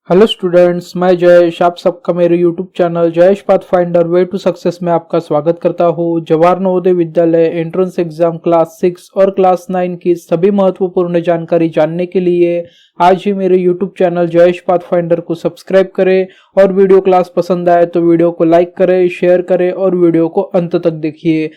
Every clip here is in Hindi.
हेलो स्टूडेंट्स, मैं जयेश आप सबका मेरे YouTube channel Jayesh Pathfinder Way to Success में आपका स्वागत करता हूँ। Jawahar Navodaya Vidyalaya entrance exam class 6 और क्लास 9 की सभी महत्वपूर्ण जानकारी जानने के लिए आज ही मेरे यूट्यूब चैनल जयेश पाथफाइंडर को सब्सक्राइब करें और वीडियो क्लास पसंद आए तो वीडियो को लाइक करें, शेयर करें और वीडियो को अंत तक देखिए।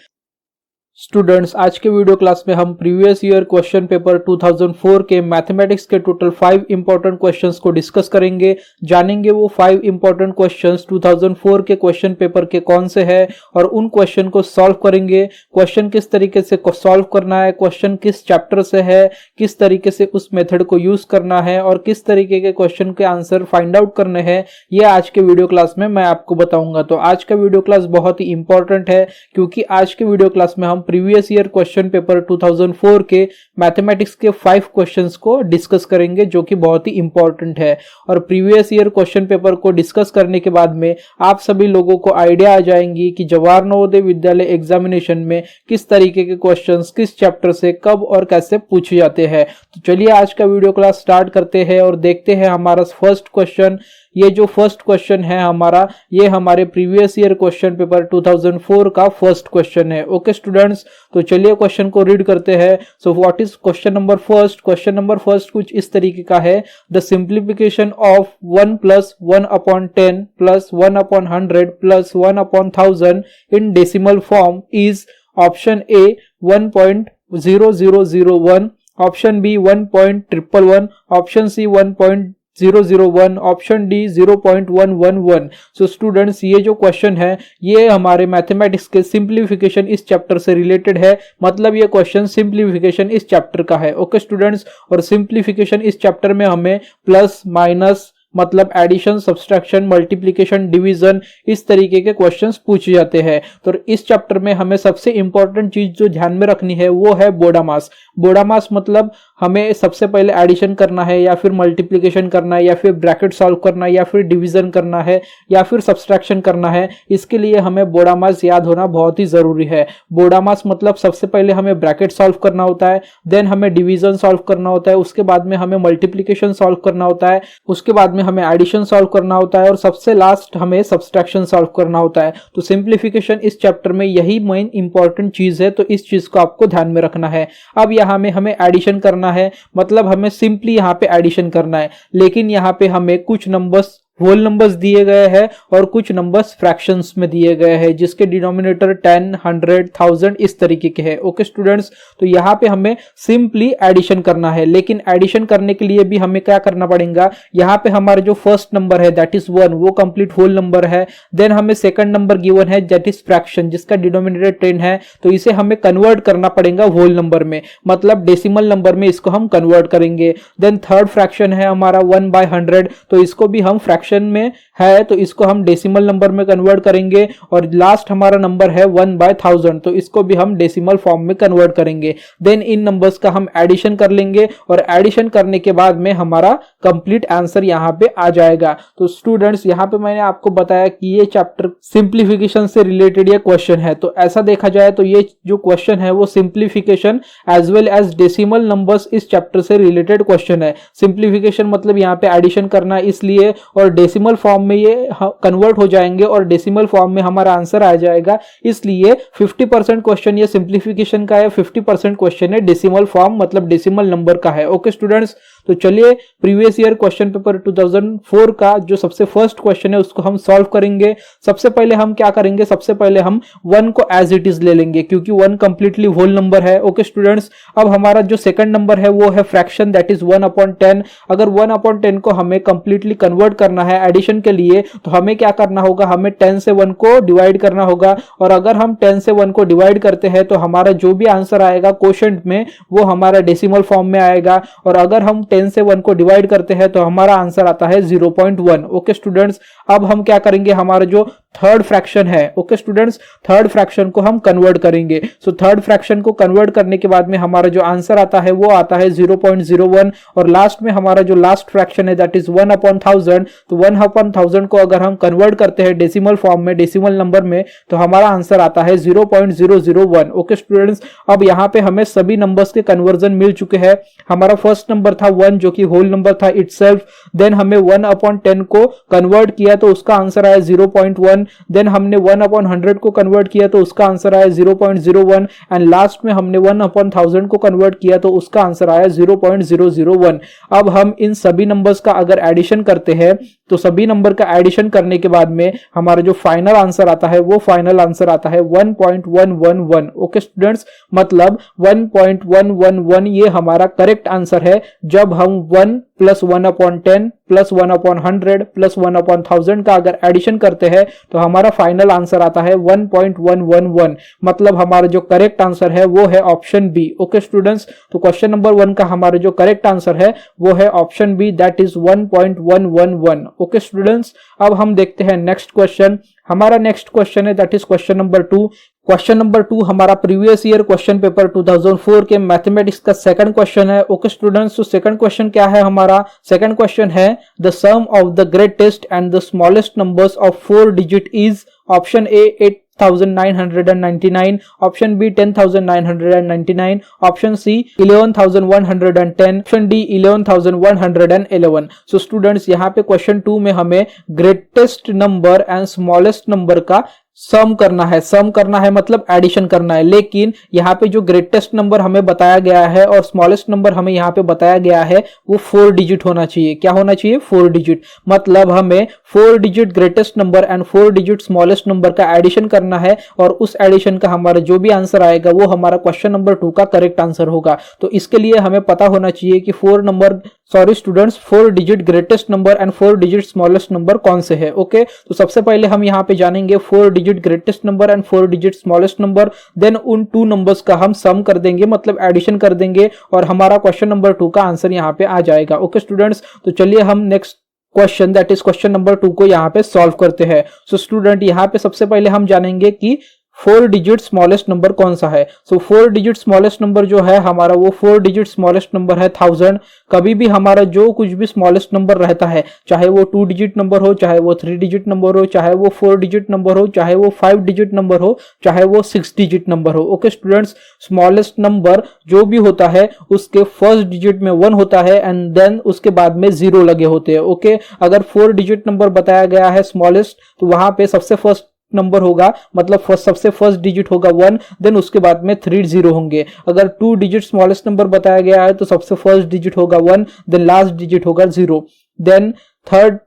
स्टूडेंट्स, आज के वीडियो क्लास में हम प्रीवियस ईयर क्वेश्चन पेपर 2004 के मैथमेटिक्स के टोटल 5 इंपॉर्टेंट क्वेश्चंस को डिस्कस करेंगे। जानेंगे वो 5 इंपॉर्टेंट क्वेश्चंस 2004 के क्वेश्चन पेपर के कौन से हैं और उन क्वेश्चन को सॉल्व करेंगे। क्वेश्चन किस तरीके से सॉल्व करना है, क्वेश्चन किस चैप्टर से है, किस तरीके से उस मेथड को यूज करना है और किस तरीके के क्वेश्चन के आंसर फाइंड आउट करने हैं, ये आज के वीडियो क्लास में मैं आपको बताऊंगा। तो आज का वीडियो क्लास बहुत ही इंपॉर्टेंट है क्योंकि आज के वीडियो क्लास में हम प्रीवियस ईयर क्वेश्चन पेपर 2004 के मैथमेटिक्स के 5 क्वेश्चंस को डिस्कस करेंगे जो कि बहुत ही इंपॉर्टेंट है। और प्रीवियस ईयर क्वेश्चन पेपर को डिस्कस करने के बाद में आप सभी लोगों को आइडिया आ जाएंगी कि जवाहर नवोदय विद्यालय एग्जामिनेशन में किस तरीके के क्वेश्चंस किस चैप्टर से कब और कैसे पूछे जाते हैं। तो चलिए आज का वीडियो क्लास स्टार्ट करते हैं और देखते हैं हमारा फर्स्ट क्वेश्चन। ये जो फर्स्ट क्वेश्चन है हमारा, ये हमारे प्रीवियस ईयर क्वेश्चन पेपर 2004 का फर्स्ट क्वेश्चन है। ओके स्टूडेंट्स, तो चलिए क्वेश्चन को रीड करते हैं। So what is question number first? Question number first कुछ इस तरीके का है। The simplification of 1 + 1/10 + 1/100 + 1/1000 in decimal form is option A 1.0001, option B 1.111, option C 1.001, option D 0.111। So students, ये जो क्वेश्चन है ये हमारे मैथमेटिक्स के सिंप्लीफिकेशन इस चैप्टर से रिलेटेड है। मतलब ये क्वेश्चन सिंप्लीफिकेशन इस चैप्टर का है। ओके स्टूडेंट्स, और सिंप्लीफिकेशन इस चैप्टर में हमें प्लस माइनस मतलब एडिशन, सब्सट्रैक्शन, मल्टीप्लिकेशन, डिवीजन इस तरीके के क्वेश्चंस पूछे जाते हैं। तो इस चैप्टर में हमें सबसे इंपॉर्टेंट चीज जो ध्यान में रखनी है वो है बोडामास। बोडामास मतलब हमें सबसे पहले एडिशन करना है या फिर मल्टीप्लिकेशन करना है या फिर ब्रैकेट सॉल्व करना है या फिर डिवीजन करना है या फिर सब्सट्रैक्शन करना है। इसके लिए हमें बोडामास याद होना बहुत ही जरूरी है। बोडामास मतलब सबसे पहले हमें ब्रैकेट सॉल्व करना होता है, देन हमें डिवीजन सॉल्व करना होता है, उसके बाद में हमें मल्टीप्लिकेशन सॉल्व करना होता है, उसके बाद में हमें एडिशन सॉल्व करना होता है और सबसे लास्ट हमें सब्सट्रैक्शन सॉल्व करना होता है। तो सिंप्लीफिकेशन इस चैप्टर में यही मेन इंपॉर्टेंट चीज है, तो इस चीज को आपको ध्यान में रखना है। अब यहाँ में हमें एडिशन करना है, मतलब हमें सिंपली यहाँ पे एडिशन करना है, लेकिन यहाँ पे हमें कुछ नंबर्स होल नंबर्स दिए गए हैं और कुछ नंबर्स फ्रैक्शंस में दिए गए हैं जिसके डिनोमिनेटर 10, 100, 1000 इस तरीके के हैं। ओके स्टूडेंट्स, तो यहाँ पे हमें सिंपली एडिशन करना है, लेकिन एडिशन करने के लिए भी हमें क्या करना पड़ेगा। यहाँ पे हमारा जो फर्स्ट नंबर है दैट इज 1, वो कंप्लीट होल नंबर है। देन हमें सेकंड नंबर गिवन है दैट इज फ्रैक्शन जिसका डिनोमिनेटर 10 है, तो इसे हमें कन्वर्ट करना पड़ेगा होल नंबर में, मतलब डेसिमल नंबर में इसको हम कन्वर्ट करेंगे। देन थर्ड फ्रैक्शन है हमारा 1/100, तो इसको भी हम फ्रैक्शन में है तो इसको हम डेसिमल नंबर में कन्वर्ट करेंगे। और लास्ट हमारा नंबर है 1/1000, तो इसको भी हम डेसिमल फॉर्म में कन्वर्ट करेंगे। देन इन नंबर्स का हम एडिशन कर लेंगे और एडिशन करने के बाद में हमारा कंप्लीट आंसर यहाँ पे आ जाएगा। तो स्टूडेंट्स, यहाँ पे मैंने आपको बताया कि ये चैप्टर सिंप्लीफिकेशन से रिलेटेड ये क्वेश्चन है। तो ऐसा देखा जाए तो ये जो क्वेश्चन है वो simplification as well as decimal numbers इस चैप्टर से रिलेटेड क्वेश्चन है। सिंप्लीफिकेशन मतलब यहाँ पे एडिशन करना इसलिए, और डेसिमल फॉर्म में ये कन्वर्ट हो जाएंगे और डेसिमल फॉर्म में हमारा आंसर आ जाएगा, इसलिए 50% क्वेश्चन ये सिंप्लीफिकेशन का है, 50% क्वेश्चन है डेसिमल फॉर्म मतलब डेसिमल नंबर का है। ओके स्टूडेंट्स, तो चलिए प्रीवियस ईयर क्वेश्चन पेपर 2004 का जो सबसे फर्स्ट क्वेश्चन है उसको हम सॉल्व करेंगे। सबसे पहले हम क्या करेंगे, सबसे पहले हम 1 को एज इट इज ले लेंगे क्योंकि 1 कंप्लीटली होल नंबर है। ओके स्टूडेंट्स, अब हमारा जो सेकंड नंबर है वो है फ्रैक्शन दैट इज 1/10। अगर 1/10 को हमें कंप्लीटली कन्वर्ट करना है एडिशन के लिए तो हमें क्या करना होगा, हमें 10 से 1 को डिवाइड करना होगा। और अगर हम 10 से 1 को डिवाइड करते हैं तो हमारा जो भी आंसर आएगा क्वोशंट में वो हमारा डेसिमल फॉर्म में आएगा। और अगर हम 10 से 1 को डिवाइड करते हैं तो हमारा आंसर आता है 0.1। ओके स्टूडेंट्स, अब हम क्या करेंगे, हमारा जो थर्ड फ्रैक्शन है। ओके स्टूडेंट्स, थर्ड फ्रैक्शन को हम कन्वर्ट करेंगे। सो थर्ड फ्रैक्शन को कन्वर्ट करने के बाद में हमारा जो आंसर आता है वो आता है 0.01 और लास्ट में हमारा जो लास्ट फ्रैक्शन है दैट इज 1/1000। तो 1/1000 को अगर हम कन्वर्ट करते हैं डेसिमल फॉर्म में, डेसिमल नंबर में, तो हमारा आंसर आता है 0.001। ओके स्टूडेंट्स, अब यहाँ पे हमें सभी नंबर्स के कन्वर्जन मिल चुके हैं। हमारा फर्स्ट नंबर था 1 जो कि होल नंबर था इटसेल्फ, देन हमने 1/10 को कन्वर्ट किया तो उसका आंसर आया 0.1, देन हमने 1/100 को कन्वर्ट किया तो उसका आंसर आया 0.01 एंड लास्ट में हमने 1/1000 को कन्वर्ट किया तो उसका आंसर आया 0.001। अब हम इन सभी नंबर्स का अगर एडिशन करते हैं तो सभी नंबर का एडिशन करने के बाद में हमारा जो फाइनल आंसर आता है वो फाइनल आंसर आता है 1.111। ओके स्टूडेंट्स, मतलब 1.111 ये हमारा करेक्ट आंसर है जब हम 1 + 1/10 + 1/100 + 1/1000 का अगर एडिशन करते हैं तो हमारा फाइनल आंसर आता है 1.111। मतलब हमारा जो करेक्ट आंसर है वो है ऑप्शन बी। ओके स्टूडेंट्स, तो क्वेश्चन नंबर 1 का हमारा जो करेक्ट आंसर है वो है option B that is 1.111। Okay students, अब हम देखते हैं नेक्स्ट क्वेश्चन। हमारा नेक्स्ट क्वेश्चन है that is question number 2। Question number 2 हमारा प्रीवियस ईयर क्वेश्चन पेपर 2004 के मैथमेटिक्स का सेकंड क्वेश्चन है। ओके स्टूडेंट्स, तो सेकंड क्वेश्चन क्या है हमारा? सेकंड क्वेश्चन है the sum of the greatest and the smallest numbers of 4 digit is option A 8,999, option B 10,999, option C 11,110, option D 11,111। So students, यहाँ पे क्वेश्चन 2 में हमें greatest number and smallest number का सम करना है। सम करना है मतलब एडिशन करना है, लेकिन यहाँ पे जो ग्रेटेस्ट नंबर हमें बताया गया है और स्मॉलेस्ट नंबर हमें यहाँ पे बताया गया है वो 4 डिजिट होना चाहिए। क्या होना चाहिए? 4 डिजिट। मतलब हमें 4 digit greatest number and 4 digit smallest number का एडिशन करना है और उस एडिशन का हमारा जो भी आंसर आएगा वो हमारा क्वेश्चन नंबर 2 का करेक्ट आंसर होगा। तो इसके लिए हमें पता होना चाहिए कि 4 digit greatest number and 4 digit smallest number कौन से है। ओके, तो सबसे पहले हम यहाँ पे जानेंगे 4 digit greatest number and 4 digit smallest number, then उन 2 नंबर्स का हम सम कर देंगे, मतलब एडिशन कर देंगे और हमारा क्वेश्चन नंबर 2 का आंसर यहाँ पे आ जाएगा। ओके स्टूडेंट्स, तो चलिए हम next question that is question number 2 को यहाँ पे सॉल्व करते हैं। सो स्टूडेंट, यहाँ पे सबसे पहले हम जानेंगे कि 4 डिजिट स्मॉलेस्ट नंबर कौन सा है। सो 4 डिजिट स्मॉलेस्ट नंबर जो है हमारा वो 4 डिजिट स्मॉलेस्ट नंबर है 1000। कभी भी हमारा जो कुछ भी स्मॉलेस्ट नंबर रहता है, चाहे वो 2 डिजिट नंबर हो, चाहे वो 3 डिजिट नंबर हो, चाहे वो 4 डिजिट नंबर हो, चाहे वो 5 डिजिट नंबर हो, चाहे वो 6 डिजिट नंबर हो। ओके स्टूडेंट्स, स्मॉलेस्ट नंबर जो भी होता है उसके फर्स्ट डिजिट में 1 होता है एंड देन उसके बाद में 0 लगे होते हैं। ओके, अगर 4 डिजिट नंबर बताया गया है स्मॉलेस्ट तो वहां पे सबसे फर्स्ट नंबर होगा, मतलब सबसे फर्स्ट डिजिट होगा 1, देन उसके बाद में 3 0 होंगे। अगर 2 डिजिट स्मॉलेस्ट नंबर बताया गया है तो सबसे फर्स्ट डिजिट होगा 1, देन लास्ट डिजिट होगा 0, then third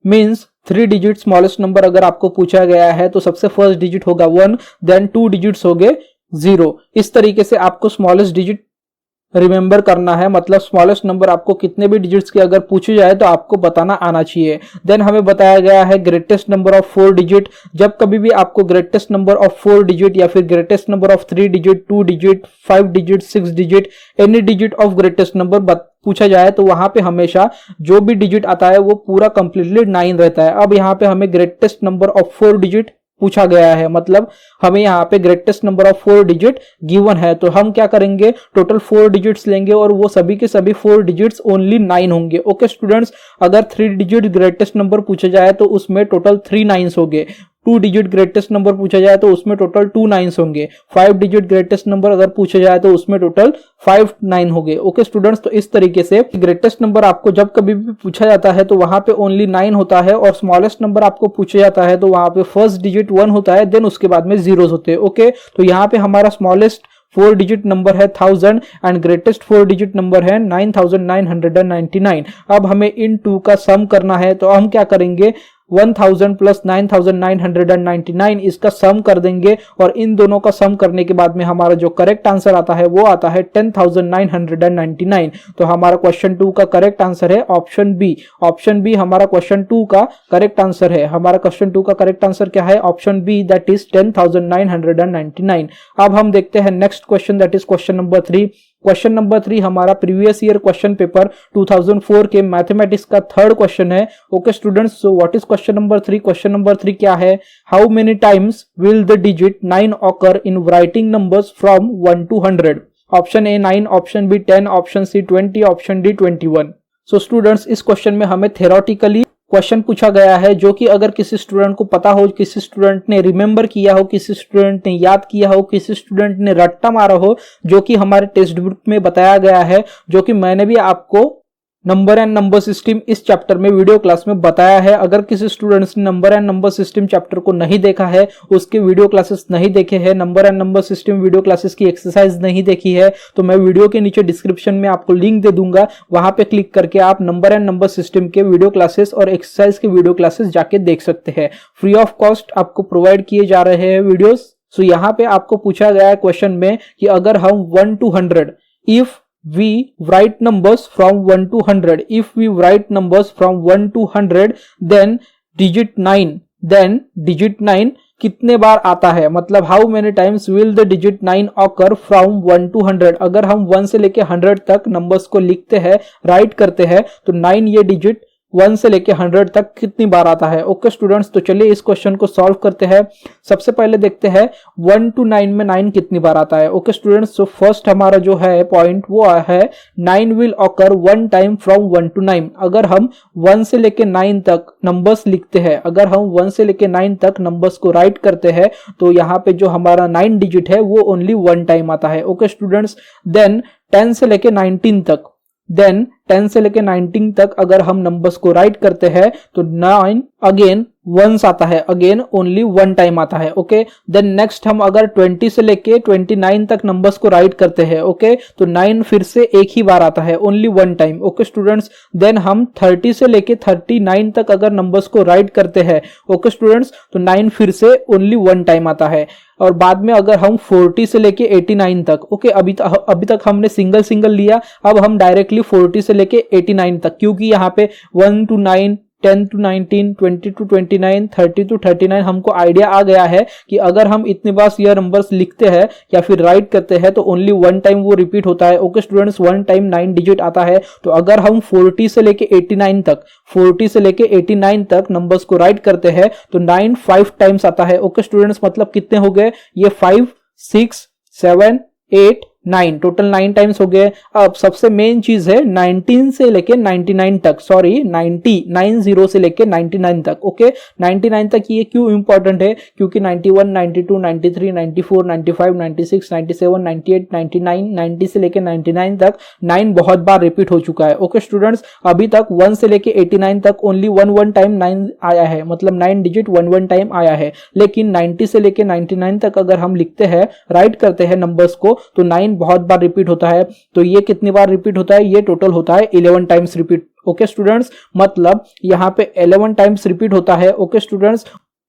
means 3 digit smallest number अगर आपको पूछा गया है तो सबसे फर्स्ट डिजिट होगा 1, देन 2 डिजिट्स हो गए 0। इस तरीके से आपको स्मॉलेस्ट डिजिट रिमेंबर करना है, मतलब स्मॉलेस्ट नंबर आपको कितने भी डिजिट्स के अगर पूछे जाए तो आपको बताना आना चाहिए। देन हमें बताया गया है ग्रेटेस्ट नंबर ऑफ 4 डिजिट। जब कभी भी आपको ग्रेटेस्ट नंबर ऑफ 4 डिजिट या फिर greatest number of 3 digit, 2 digit, 5 digit, 6 digit, any digit of greatest number पूछा जाए तो वहां पे हमेशा जो भी डिजिट आता है वो पूरा कंप्लीटली 9 रहता है। अब यहाँ पे हमें ग्रेटेस्ट नंबर ऑफ 4 डिजिट पूछा गया है, मतलब हमें यहाँ पे greatest number of 4 digit given है, तो हम क्या करेंगे, टोटल 4 डिजिट्स लेंगे और वो सभी के सभी 4 डिजिट्स ओनली 9 होंगे। ओके स्टूडेंट्स, अगर 3 डिजिट ग्रेटेस्ट नंबर पूछा जाए तो उसमें टोटल 3 9s होंगे। 2 डिजिट ग्रेटेस्ट नंबर पूछा जाए तो उसमें टोटल 2 9s होंगे। 5 डिजिट ग्रेटेस्ट नंबर अगर पूछा जाए तो उसमें टोटल 5 9 होंगे। ओके स्टूडेंट्स, तो इस तरीके से ग्रेटेस्ट नंबर आपको जब कभी भी पूछा जाता है तो वहां पे ओनली 9 होता है और स्मॉलेस्ट नंबर आपको पूछा जाता है तो वहां पे फर्स्ट डिजिट 1 होता है, देन उसके बाद में जीरोस होते हैं। ओके, तो यहाँ पे हमारा स्मॉलेस्ट 4 डिजिट नंबर है 1000 एंड ग्रेटेस्ट 4 डिजिट नंबर है 9999। अब हमें इन 2 का सम करना है, तो हम क्या करेंगे, 1000 प्लस 9999 इसका सम कर देंगे और इन दोनों का सम करने के बाद में हमारा जो करेक्ट आंसर आता है वो आता है 10999। तो हमारा क्वेश्चन 2 का करेक्ट आंसर है ऑप्शन बी। ऑप्शन बी हमारा क्वेश्चन 2 का करेक्ट आंसर है। हमारा क्वेश्चन 2 का करेक्ट आंसर क्या है? Option B that is 10999। अब हम देखते हैं next question that is question number 3। Question number 3 हमारा प्रीवियस ईयर क्वेश्चन पेपर 2004 के मैथमेटिक्स का थर्ड क्वेश्चन है। Okay students, so what is question number 3? Question number 3 क्या है? How many times will the digit 9 occur in writing numbers from 1 to 100? Option A 9, option B 10, option C 20, option D 21। So students, इस क्वेश्चन में हमें थ्योरेटिकली क्वेश्चन पूछा गया है, जो कि अगर किसी स्टूडेंट को पता हो, किसी स्टूडेंट ने रिमेंबर किया हो, किसी स्टूडेंट ने याद किया हो, किसी स्टूडेंट ने रट्टा मारा हो, जो कि हमारे टेक्स्ट बुक में बताया गया है, जो कि मैंने भी आपको नंबर एंड नंबर सिस्टम इस चैप्टर में वीडियो क्लास में बताया है। अगर किसी स्टूडेंट्स ने number and number system chapter को नहीं देखा है, उसके वीडियो क्लासेस नहीं देखे हैं, number and number system video classes की एक्सरसाइज नहीं देखी है, तो मैं वीडियो के नीचे डिस्क्रिप्शन में आपको लिंक दे दूंगा, वहां पे क्लिक करके आप नंबर एंड नंबर सिस्टम के वीडियो क्लासेस और एक्सरसाइज के वीडियो क्लासेस जाके देख सकते हैं। फ्री ऑफ कॉस्ट आपको प्रोवाइड किए जा रहे हैं वीडियोस। सो यहाँ पे आपको पूछा गया है क्वेश्चन में कि अगर हम 1 to 100, if we write numbers from 1 to 100, if we write numbers from 1 to 100, then digit 9 कितने बार आता है, मतलब how many times will the digit 9 occur from 1 to 100? अगर हम 1 से लेके 100 तक नंबर्स को लिखते हैं, राइट करते हैं, तो 9 ये डिजिट 1 से लेके 100 तक कितनी बार आता है। ओके स्टूडेंट्स, तो चलिए इस क्वेश्चन को सॉल्व करते हैं। सबसे पहले देखते हैं 1 to 9 में 9 कितनी बार आता है। ओके स्टूडेंट्स, तो फर्स्ट हमारा जो है पॉइंट वो है 9 will occur 1 time from 1 to 9। अगर हम 1 से लेके 9 तक नंबर्स लिखते हैं, अगर हम 1 से लेके 9 तक नंबर्स को राइट करते हैं, तो यहाँ पे जो हमारा 9 डिजिट है वो ओनली 1 टाइम आता है। ओके स्टूडेंट्स, देन 10 से लेके 19 तक, देन 10 से लेके 19 तक अगर हम नंबर्स को राइट करते हैं, तो 9 अगेन वंस आता है, अगेन ओनली 1 टाइम आता है। ओके, देन नेक्स्ट हम अगर 20 से लेके 29 तक नंबर्स को राइट करते हैं, ओके, तो 9 फिर से एक ही बार आता है, only 1 time. Okay students, then हम 30 से लेके 39 तक अगर नंबर्स को राइट करते हैं, ओके स्टूडेंट्स, तो 9 फिर से ओनली 1 टाइम आता है। और बाद में अगर हम 40 से लेके 89 तक, ओके, अभी तक हमने सिंगल लिया, अब हम डायरेक्टली 40 से लेके 89 तक, क्योंकि यहाँ पे 1 to 9, 10 to 19, 20 to 29, 30 to 39 हमको आइडिया आ गया है कि अगर हम इतने बार ये नंबर्स लिखते हैं या फिर राइट करते हैं, तो ओनली 1 टाइम वो रिपीट होता है। ओके स्टूडेंट्स, 1 टाइम 9 डिजिट आता है। तो अगर हम 40 से लेके 89 तक नंबर्स को राइट करते हैं, तो 9 5 टाइम्स आता है। ओके स्टूडेंट्स, मतलब कितने हो गए ये? 5, 6, 7, 8, 9, टोटल 9 टाइम्स हो गए। अब सबसे मेन चीज है 19 से लेके 99 तक, सॉरी 90 से लेके 99 तक। ओके, 99 तक ये क्यों इंपॉर्टेंट है? क्योंकि 91, 92, 93, 94, 95, 96, 97, 98, 99, 90 से लेके 99 तक 9 बहुत बार रिपीट हो चुका है। ओके स्टूडेंट्स, अभी तक 1 से लेके 89 तक ओनली 1 टाइम 9 आया है, मतलब 9 डिजिट 1 टाइम आया है। लेकिन 90 से लेके 99 तक अगर हम लिखते हैं, राइट करते हैं नंबर्स को, तो 9 बहुत बार रिपीट होता है। तो ये कितनी बार रिपीट होता है? ये टोटल होता है 11 टाइम्स रिपीट। ओके स्टूडेंट्स, मतलब यहाँ पे 11 टाइम्स रिपीट होता है। ओके स्टूडेंट्स,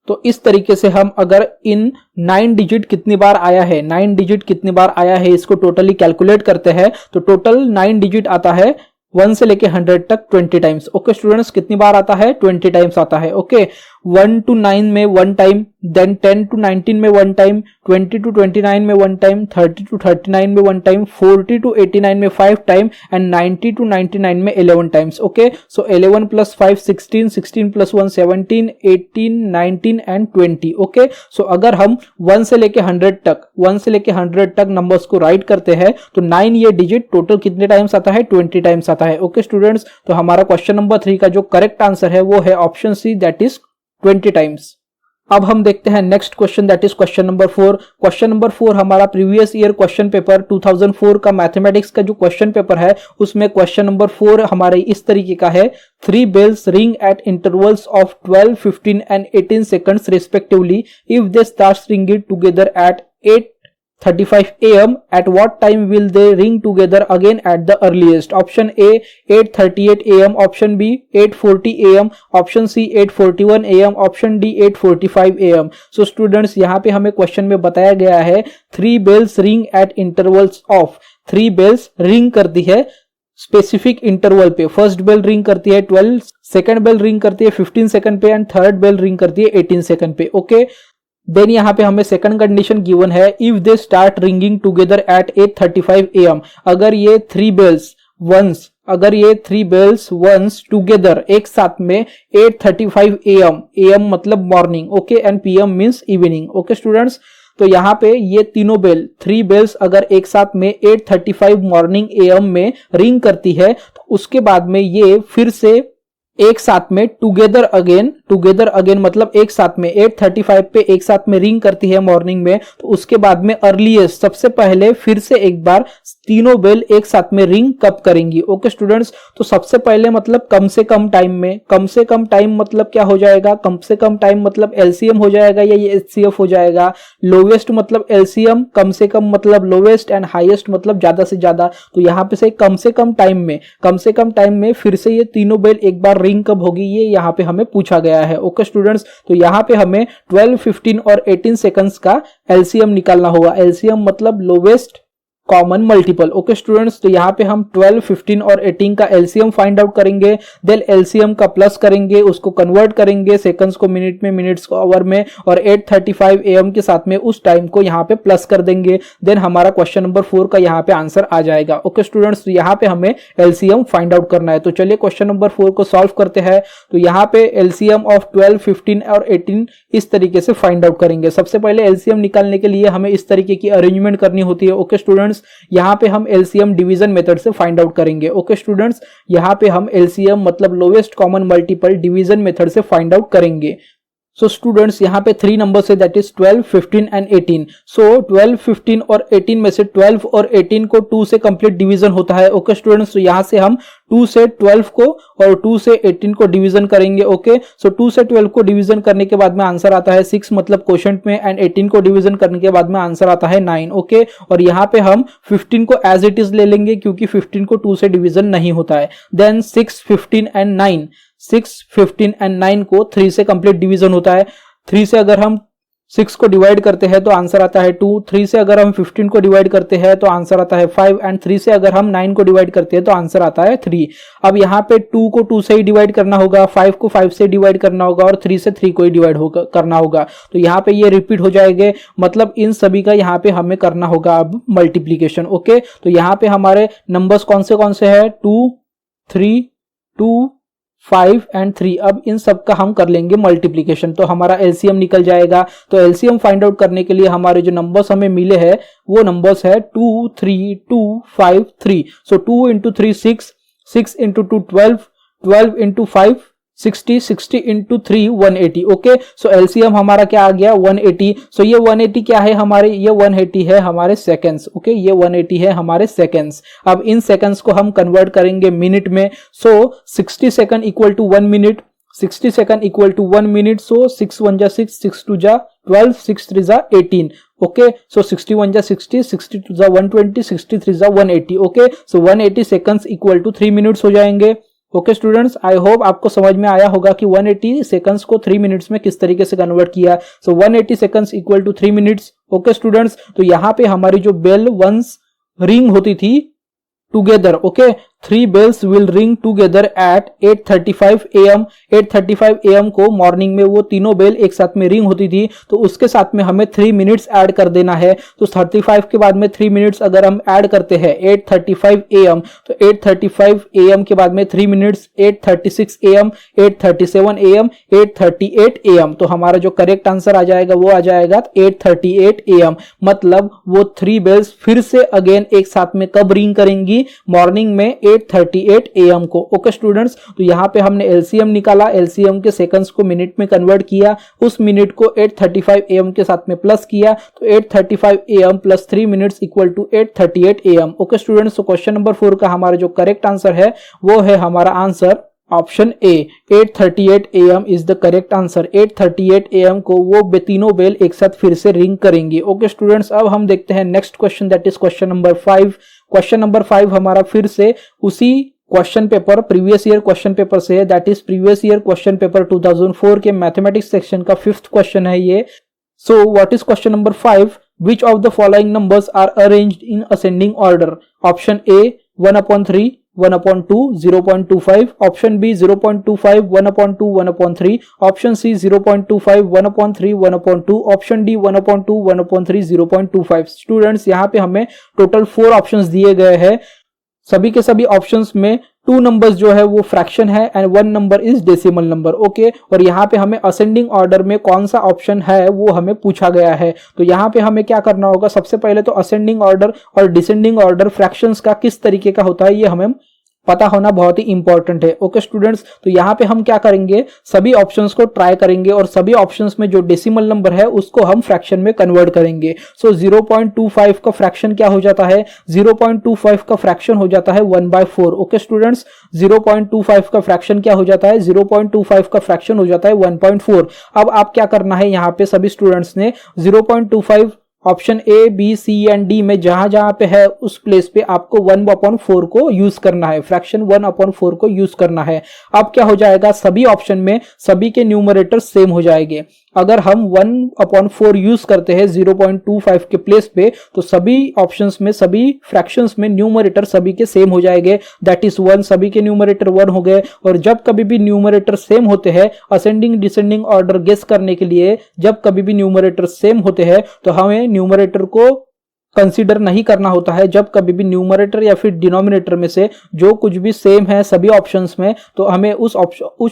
तो इस तरीके से हम अगर इन 9 डिजिट कितनी बार आया है, 9 डिजिट कितनी बार आया है, इसको टोटली कैलकुलेट करते हैं, तो टोटल 9 डिजिट आता है 1 से लेके 100 तक 20 टाइम्स। ओके स्टूडेंट्स, कितनी बार आता है? 20 टाइम्स आता है। ओके, 1 to 9 में 1 टाइम, देन 10 to 19 में 1 टाइम, 20 to 29 में 1 टाइम, 30 to 39 में 1 टाइम, 40 to 89 में 5 टाइम एंड 90 to 99 में 11 times. Okay, so 11 plus 5 16, 16 plus 1 17, 18, 19 and 20। Okay, सो अगर हम 1 से लेके 100 तक नंबर्स को राइट करते हैं, तो 9 ये डिजिट टोटल कितने टाइम्स आता है? 20 टाइम्स आता है। ओके स्टूडेंट्स, तो हमारा क्वेश्चन नंबर 3 का जो करेक्ट आंसर है वो है option C, that is 20 times. अब हम देखते हैं next question, that is question number 4। Question number 4 हमारा प्रीवियस ईयर क्वेश्चन पेपर 2004 का मैथमेटिक्स का जो क्वेश्चन पेपर है, उसमें क्वेश्चन नंबर 4 हमारे इस तरीके का है। 3 bells ring at intervals of 12, 15 and 18 seconds respectively. If they start ringing together at 8:35 am, at what time will they ring together again at the earliest? Option A 8:38 am, option B 8:40 am, option C 8:41 am, option D 8:45 am. So students, यहाँ पे हमें क्वेश्चन में बताया गया है 3 bells ring at intervals of, 3 bells ring करती है स्पेसिफिक इंटरवल पे। फर्स्ट बेल रिंग करती है 12, सेकंड बेल रिंग करती है 15 सेकंड पे एंड थर्ड बेल रिंग करती है 18 सेकंड पे। ओके, देन यहाँ पे हमें सेकंड कंडीशन गिवन है, if they start ringing together at 8:35 AM, अगर ये थ्री बेल्स वंस टुगेदर एक साथ में 8:35 AM मतलब morning, okay, and PM means evening, okay students. तो यहाँ पे ये तीनों बेल, थ्री बेल्स अगर एक साथ में 8:35 मॉर्निंग AM में रिंग करती है, तो उसके बाद में ये फिर से एक साथ में टुगेदर अगेन मतलब एक साथ में 8:35 पे एक साथ में रिंग करती है मॉर्निंग में, तो उसके बाद में अर्लीस्ट सबसे पहले फिर से एक बार तीनों बेल एक साथ में रिंग कब करेंगी, ओके स्टूडेंट्स। तो सबसे पहले मतलब कम से कम टाइम मतलब क्या हो जाएगा, कम से कम टाइम मतलब LCM हो जाएगा या ये HCF हो जाएगा। लोवेस्ट मतलब LCM, कम से कम मतलब लोवेस्ट, एंड हाईएस्ट मतलब ज्यादा से ज्यादा। तो यहाँ पे से कम से कम टाइम में फिर से ये तीनों बेल एक बार रिंग कब होगी, ये यहाँ पे हमें पूछा गया है, ओके स्टूडेंट्स। तो यहाँ पे हमें 12, 15 और 18 सेकंड्स का LCM निकालना होगा। LCM मतलब lowest common multiple, okay students. तो यहाँ पे हम 12, 15 और 18 का LCM फाइंड आउट करेंगे, देन LCM का प्लस करेंगे, उसको कन्वर्ट करेंगे सेकंड्स को मिनट में, मिनट्स को आवर में, और 8:35 AM के साथ में उस टाइम को यहाँ पे प्लस कर देंगे। देन हमारा क्वेश्चन नंबर 4 का यहाँ पे आंसर आ जाएगा, ओके स्टूडेंट्स। तो यहाँ पे हमें LCM फाइंड आउट करना है। तो चलिए क्वेश्चन नंबर 4 को सॉल्व करते हैं। तो यहाँ पे LCM ऑफ 12, 15 और 18 इस तरीके से फाइंड आउट करेंगे। सबसे पहले LCM निकालने के लिए हमें इस तरीके की अरेंजमेंट करनी होती है, ओके स्टूडेंट्स। यहाँ पे हम LCM डिवीजन मेथड से फाइंड आउट करेंगे, ओके स्टूडेंट्स। यहाँ पे हम LCM मतलब lowest common multiple division method से फाइंड आउट करेंगे। सो स्टूडेंट्स यहाँ पे 3 नंबर्स है, दैट इज 12, 15 एंड 18। सो 12, 15 और 18 में से 12 और 18 को 2 से कंप्लीट डिवीजन होता है, ओके स्टूडेंट्स। तो यहाँ से हम 2 से 12 को और 2 से 18 को डिवीजन करेंगे, ओके। सो 2 से 12 को डिवीजन करने के बाद में आंसर आता है 6 मतलब क्वोशंट में, एंड 18 को डिवीजन करने के बाद में आंसर आता है 9, ओके। और यहाँ पे हम 15 को एज इट इज ले लेंगे क्योंकि 15 को 2 से डिवीजन नहीं होता है। देन 6, 15 एंड 9, 6, 15 एंड 9 को 3 से कंप्लीट डिवीजन होता है। 3 से अगर हम 6 को डिवाइड करते हैं तो आंसर आता है 2, 3 से अगर हम 15 को डिवाइड करते हैं तो आंसर आता है 5, एंड 3 से अगर हम 9 को डिवाइड करते हैं तो आंसर आता है 3। अब यहाँ पे 2 को 2 से ही डिवाइड करना होगा, 5 को 5 से डिवाइड करना होगा, और 3 से 3 को ही डिवाइड करना होगा। तो यहाँ पे ये रिपीट हो जाएंगे, मतलब इन सभी का यहाँ पे हमें करना होगा अब मल्टीप्लीकेशन, ओके। तो यहाँ पे हमारे नंबर्स कौन से है, 2, 3, 2, 5 एंड 3। अब इन सब का हम कर लेंगे मल्टीप्लीकेशन, तो हमारा LCM निकल जाएगा। तो LCM फाइंड आउट करने के लिए हमारे जो नंबर्स हमें मिले हैं वो नंबर्स है 2, 3, 2, 5, 3। So 2 into 3 6, 6 into 2 12, 12 into 5 60, 60 into 3 180, okay. So LCM हमारा क्या आ गया, 180। सो ये 180 क्या है हमारे, ये 180 है हमारे सेकेंड्स, ओके। ये 180 है हमारे सेकेंड्स। अब इन सेकेंड्स को हम कन्वर्ट करेंगे मिनट में। So 60 second equal to 1 minute, 60 second equal to 1 minute. So 6 1 जा 6, 6 2 जा 12, 6 3 जा 18, ओके। सो 61 जा 60, 62 जा 120, 63 जा 180, okay. So 180 seconds equal to 3 minutes हो जाएंगे, ओके स्टूडेंट्स। आई होप आपको समझ में आया होगा कि 180 सेकंड्स को 3 मिनट्स में किस तरीके से कन्वर्ट किया। So 180 seconds equal to 3 minutes, okay students. तो यहाँ पे हमारी जो बेल वंस रिंग होती थी together, okay, 3 bells will ring together at 8:35 AM। 8:35 AM को मॉर्निंग में वो तीनों बेल एक साथ में रिंग होती थी, तो उसके साथ में हमें 3 मिनट्स ऐड कर देना है। तो 35 के बाद में 3 मिनट्स अगर हम ऐड करते हैं 8:35 AM, तो 8:35 AM के बाद में 3 मिनट्स 8:36 AM, 8:37 AM, 8:38 AM। तो हमारा जो करेक्ट आंसर आ जाएगा वो आ जाएगा 8:38 AM। मतलब वो 3 बेल्स फिर से अगेन एक साथ में कब रिंग करेंगी, मॉर्निंग में 8:38 AM को, ओके स्टूडेंट्स। तो यहाँ पे हमने LCM निकाला, LCM के सेकंड्स को मिनट में कन्वर्ट किया, उस मिनट को 8:35 AM के साथ में प्लस किया, तो 8:35 AM plus 3 minutes equal to 8:38 AM, okay students. तो क्वेश्चन नंबर 4 का हमारा जो करेक्ट आंसर है वो है हमारा answer option A, 8:38 AM is the correct answer. 8:38 AM को वो तीनों बेल एक साथ फिर से रिंग करेंगी, ओके स्टूडेंट्स। अब हम देखते हैं next question, that is question number 5। Question number 5 हमारा फिर से उसी question paper, previous year question paper से है, that is previous year question paper 2004 के मैथमेटिक्स सेक्शन का 5th क्वेश्चन है ये। So what is question number 5? Which of the following numbers are arranged in ascending order? Option A 1/3, 1/2 0.25, option B 0.25 1/2 1/3, option C 0.25 1/3 1/2, option D 1/2 1/3 0.25। Students यहाँ पे हमें टोटल 4 ऑप्शंस दिए गए हैं। सभी के सभी ऑप्शंस में 2 नंबर्स जो है वो फ्रैक्शन है and 1 number is decimal number. Okay, और यहाँ पे हमें असेंडिंग ऑर्डर में कौन सा ऑप्शन है वो हमें पूछा गया है। तो यहाँ पे हमें क्या करना होगा, सबसे पहले तो असेंडिंग ऑर्डर और डिसेंडिंग ऑर्डर फ्रैक्शंस का किस तरीके का होता है ये हमें पता होना बहुत ही इंपॉर्टेंट है। ओके स्टूडेंट्स, तो यहाँ पे हम क्या करेंगे, सभी ऑप्शंस को ट्राई करेंगे और सभी ऑप्शंस में जो डेसिमल नंबर है उसको हम फ्रैक्शन में कन्वर्ट करेंगे। सो 0.25 का फ्रैक्शन क्या हो जाता है, 0.25 का फ्रैक्शन हो जाता है 1/4। ओके स्टूडेंट्स, 0.25 का फ्रैक्शन क्या हो जाता है, 0.25 का फ्रैक्शन हो जाता है 1/4। अब आप क्या करना है, यहाँ पे सभी स्टूडेंट्स ने 0.25 option A B C and D में जहां जहां पे है उस प्लेस पे आपको 1/4 को यूज करना है, फ्रैक्शन 1/4 को यूज करना है। अब क्या हो जाएगा, सभी ऑप्शन में सभी के न्यूमरेटर सेम हो जाएंगे। अगर हम 1/4 यूज करते हैं 0.25 के प्लेस पे तो सभी ऑप्शंस में, सभी फ्रैक्शंस में न्यूमरेटर सभी के सेम हो जाएंगे, दैट इज 1, सभी के न्यूमरेटर 1 हो गए। और जब कभी भी न्यूमरेटर सेम होते हैं, असेंडिंग डिसेंडिंग ऑर्डर गेस करने के लिए जब कभी भी न्यूमरेटर सेम होते हैं तो हमें न्यूमरेटर को कंसीडर नहीं करना होता है। जब कभी भी न्यूमरेटर या फिर डिनोमिनेटर में से जो कुछ भी सेम है सभी ऑप्शंस में, तो हमें उस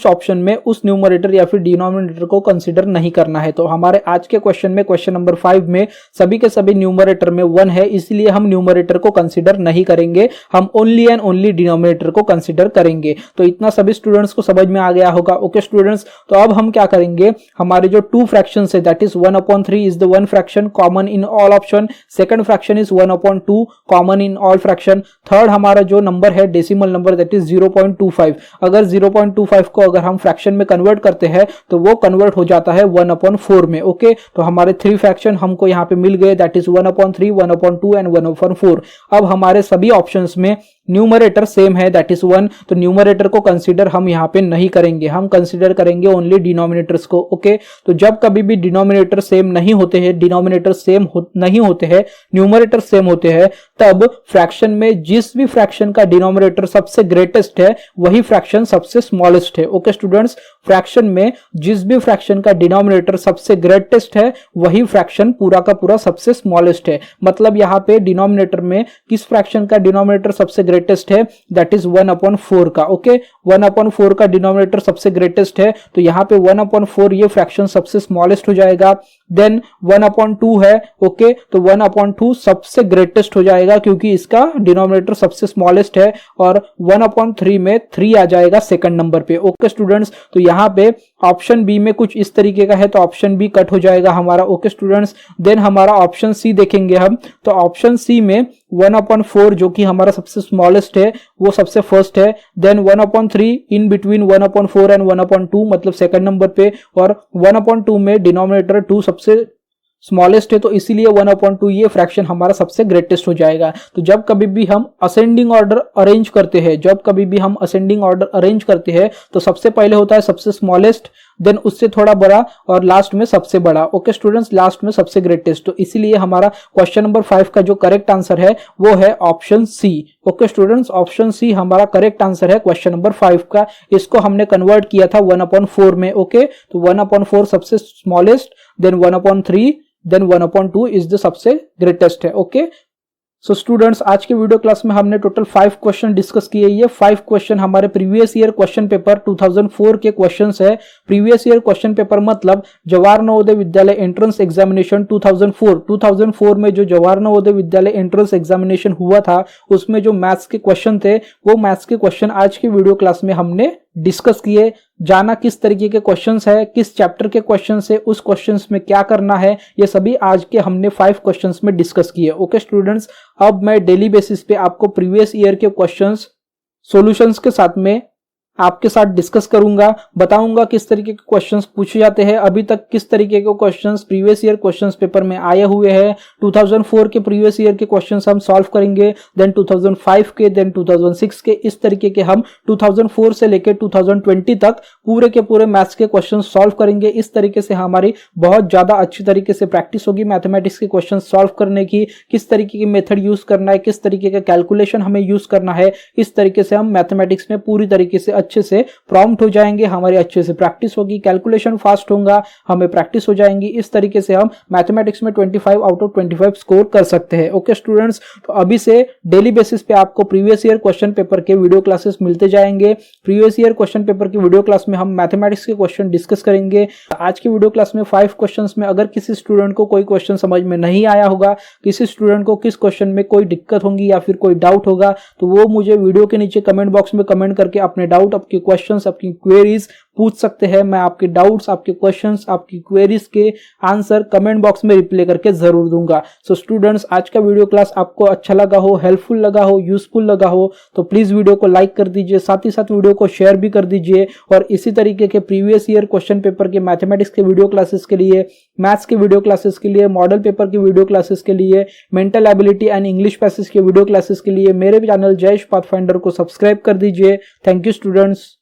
ऑप्शन में उस न्यूमरेटर या फिर डिनोमिनेटर को कंसीडर नहीं करना है। तो हमारे आज के क्वेश्चन में, क्वेश्चन नंबर 5 में सभी के सभी न्यूमरेटर में 1 है, इसलिए हम न्यूमरेटर को कंसीडर नहीं करेंगे, हम ओनली एंड ओनली डिनोमिनेटर को कंसीडर करेंगे। तो इतना सभी स्टूडेंट्स को समझ में आ गया होगा। ओके स्टूडेंट्स, तो अब हम क्या करेंगे, हमारे जो 2 फ्रैक्शंस है that is 1/3 is the 1 fraction common in all option, second fraction is 1/2 common in all fraction, third हमारा जो नंबर है डेसिमल नंबर दैट इज 0.25। अगर 0.25 को अगर हम फ्रैक्शन में कन्वर्ट करते हैं तो वो कन्वर्ट हो जाता है 1/4 में। ओके, तो हमारे 3 फ्रैक्शन हमको यहाँ पे मिल गए, दैट इज 1/3 1/2 एंड 1/4। अब हमारे सभी ऑप्शंस में न्यूमरेटर सेम है दैट इज 1, तो न्यूमरेटर को कंसीडर हम यहाँ पे नहीं करेंगे, हम कंसीडर करेंगे ओनली डिनोमिनेटर्स को। ओके, तो जब कभी भी डिनोमिनेटर सेम नहीं होते हैं, डिनोमिनेटर सेम नहीं होते हैं, न्यूमरेटर सेम होते हैं, तब फ्रैक्शन में जिस भी फ्रैक्शन का डिनोमिनेटर सबसे ग्रेटेस्ट है वही फ्रैक्शन सबसे स्मॉलेस्ट है। ओके स्टूडेंट्स, फ्रैक्शन में जिस भी फ्रैक्शन का डिनोमिनेटर सबसे ग्रेटेस्ट है वही फ्रैक्शन पूरा का पूरा सबसे स्मॉलेस्ट है। मतलब यहाँ पे डिनोमिनेटर में किस फ्रैक्शन का डिनोमिनेटर सबसे ग्रेटेस्ट है, दैट इज 1/4 का। ओके, 1/4 का डिनोमिनेटर सबसे ग्रेटेस्ट है, तो यहाँ पे 1/4 ये फ्रैक्शन सबसे स्मॉलेस्ट हो जाएगा। देन 1/2 है, ओके, तो 1/2 सबसे ग्रेटेस्ट हो जाएगा क्योंकि इसका डिनोमिनेटर सबसे स्मॉलेस्ट है, और 1/3 में 3 आ जाएगा सेकंड नंबर पे। ओके स्टूडेंट्स, तो यहाँ पे ऑप्शन बी में कुछ इस तरीके का है तो ऑप्शन बी कट हो जाएगा हमारा। ओके स्टूडेंट्स, देन हमारा ऑप्शन सी देखेंगे हम, तो ऑप्शन सी में 1/4 जो कि हमारा सबसे स्मॉलेस्ट है वो सबसे फर्स्ट है, देन 1/3 इन बिटवीन 1/4 एंड 1/2 मतलब सेकंड नंबर पे, और 1/2 में डिनोमिनेटर 2 सबसे स्मॉलेस्ट है, तो इसीलिए 1/2 ये फ्रैक्शन हमारा सबसे ग्रेटेस्ट हो जाएगा। तो जब कभी भी हम असेंडिंग ऑर्डर अरेंज करते हैं, जब कभी भी हम असेंडिंग ऑर्डर अरेंज करते हैं तो सबसे पहले होता है सबसे स्मॉलेस्ट, देन उससे थोड़ा बड़ा, और लास्ट में सबसे बड़ा। ओके स्टूडेंट्स, लास्ट में सबसे ग्रेटेस्ट। तो इसीलिए हमारा क्वेश्चन नंबर 5 का जो करेक्ट आंसर है वो है option C. Okay students, option C हमारा करेक्ट आंसर है क्वेश्चन नंबर 5 का। इसको हमने कन्वर्ट किया था 1/4 में। ओके, तो 1/4 सबसे smallest, then 1/3, then 1/2 is the सबसे ग्रेटेस्ट है। ओके, सो स्टूडेंट्स, आज के वीडियो क्लास में हमने टोटल 5 क्वेश्चन डिस्कस किए। ये 5 क्वेश्चन हमारे प्रीवियस ईयर क्वेश्चन पेपर 2004 के क्वेश्चंस है। प्रीवियस ईयर क्वेश्चन पेपर मतलब जवाहर नवोदय विद्यालय एंट्रेंस एग्जामिनेशन 2004 में जो जवाहर नवोदय विद्यालय एंट्रेंस एग्जामिनेशन हुआ था उसमें जो मैथ्स के क्वेश्चन थे वो मैथ्स के क्वेश्चन आज के वीडियो क्लास में हमने डिस्कस किए। जाना किस तरीके के क्वेश्चंस है, किस चैप्टर के क्वेश्चंस है, उस क्वेश्चंस में क्या करना है, ये सभी आज के हमने 5 क्वेश्चंस में डिस्कस किए। ओके स्टूडेंट्स, अब मैं डेली बेसिस पे आपको प्रीवियस ईयर के क्वेश्चंस सॉल्यूशंस के साथ में आपके साथ डिस्कस करूंगा, बताऊंगा किस तरीके के क्वेश्चंस पूछे जाते हैं, अभी तक किस तरीके के questions previous year questions paper में आए हुए हैं। 2004 के प्रीवियस ईयर के क्वेश्चंस हम सॉल्व करेंगे, देन 2005 के, देन 2006 के, इस तरीके के हम 2004 से लेकर 2020 तक पूरे के पूरे मैथ्स के क्वेश्चन सॉल्व करेंगे। इस तरीके से हमारी बहुत ज्यादा अच्छी तरीके से प्रैक्टिस होगी मैथमेटिक्स के क्वेश्चन सॉल्व करने की, किस तरीके की मेथड यूज करना है, किस तरीके का कैलकुलेशन हमें यूज करना है। इस तरीके से हम मैथमेटिक्स में पूरी तरीके से अच्छे से प्रॉम्प्ट हो जाएंगे, हमारी अच्छे से प्रैक्टिस होगी, कैलकुलेशन फास्ट होगा, हमें प्रैक्टिस हो जाएंगी। इस तरीके से हम मैथमेटिक्स में 25 आउट ऑफ 25 स्कोर कर सकते हैं। ओके स्टूडेंट्स, तो अभी से डेली बेसिस पे आपको प्रीवियस ईयर क्वेश्चन पेपर के वीडियो क्लासेस मिलते जाएंगे। प्रीवियस ईयर क्वेश्चन पेपर की वीडियो क्लास में हम मैथमेटिक्स के क्वेश्चन डिस्कस करेंगे। आज की वीडियो क्लास में 5 क्वेश्चंस में अगर किसी स्टूडेंट को कोई क्वेश्चन समझ में नहीं आया होगा, किसी स्टूडेंट को किस क्वेश्चन में कोई दिक्कत होगी या फिर कोई डाउट होगा, तो वो मुझे वीडियो के नीचे कमेंट बॉक्स में कमेंट करके अपने डाउट, आपके क्वेश्चंस, आपकी क्वेरीज पूछ सकते हैं। मैं आपके डाउट्स, आपके क्वेश्चंस, आपकी क्वेरीज के आंसर कमेंट बॉक्स में रिप्लाई करके जरूर दूंगा। सो स्टूडेंट्स, आज का वीडियो क्लास आपको अच्छा लगा हो, हेल्पफुल लगा हो, यूजफुल लगा हो तो प्लीज वीडियो को लाइक कर दीजिए, साथ ही साथ वीडियो को शेयर भी कर दीजिए। और इसी तरीके के प्रीवियस ईयर क्वेश्चन पेपर के मैथमेटिक्स के वीडियो क्लासेस के लिए, मैथ्स के वीडियो क्लासेस के लिए, मॉडल पेपर के वीडियो क्लासेस के लिए, mental ability and English passage के वीडियो क्लासेस के लिए मेरे चैनल जयेश पाथफाइंडर को सब्सक्राइब कर दीजिए। Thank you students.